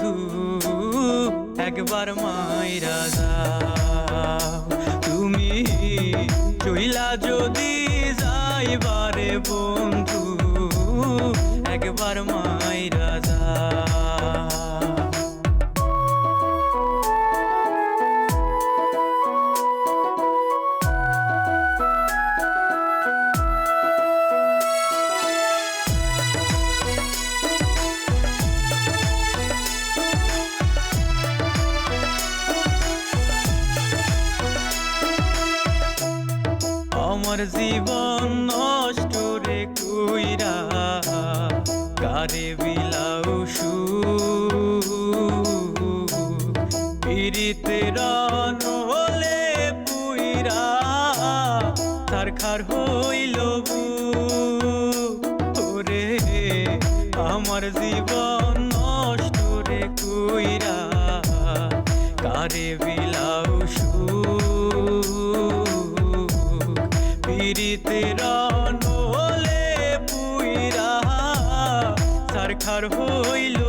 বন্ধু একবার মাইরা যাও। তুমি চইলা যদি যাইবারে বন্ধু একবার মাইরা যাও। আমার জীবন নষ্ট রে কইরা কারে বিলাও পিরিতে রন হলে পুইরা তারখার হইল ওরে আমার জীবন নষ্ট রে কইরা কারে বিলাও পিরিতে রন হলে পুইরা সারখার হইল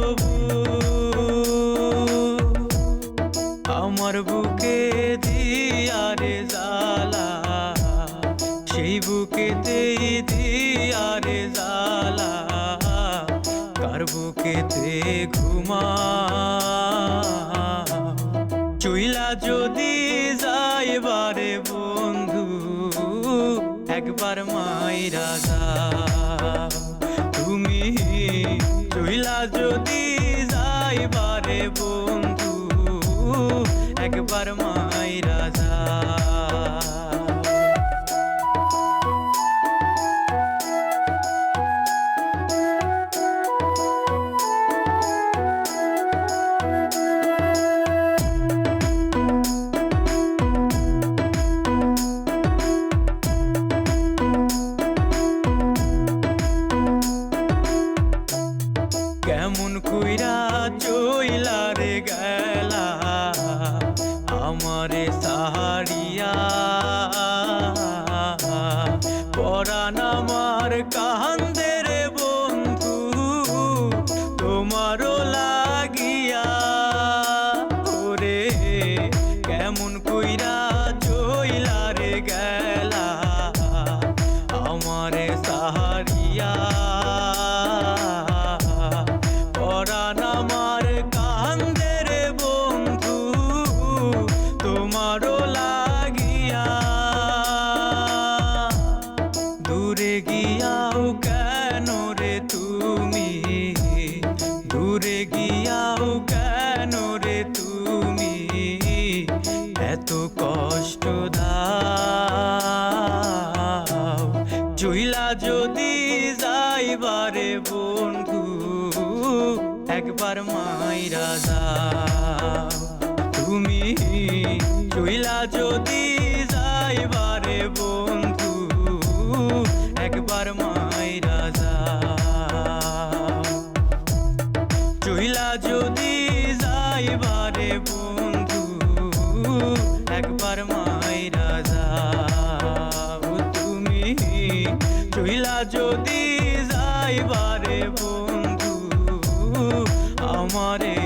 আমার বুকে দিয়ারে জ্বালা সেই বুকেতে দিয়ারে জ্বালা কার বুকেতে ঘুমা চইলা যদি যাইবারে বন্ধু একবার মাইরা যাও। তুমি চইলা যদি যাইবারে বন্ধু একবার মাইরা যাও। কেমন কইরা চইলা রে গেলা আমারে সাহারিয়া পরাণ আমার কান্দে রে বন্ধু তোমারও লাগিয়া ওরে কেমন কইরা চইলা রে গেলা আমারে সাহারিয়া পরাণ আমার কান্দে রে বন্ধু তোমারও লাগিয়া দূরে গিয়াও কেন রে তুমি দূরে গিয়াও কেন রে তুমি এত কষ্ট দাও চইলা যদি যাইবারে বন্ধু একবার মাইরা যাও। তুমি চইলা যদি যাইবারে বন্ধু একবার মাইরা যাও। চইলা যদি যাইবারে বন্ধু একবার মাইরা যাও। তুমি চইলা যদি যাইবারে বন্ধু আমারে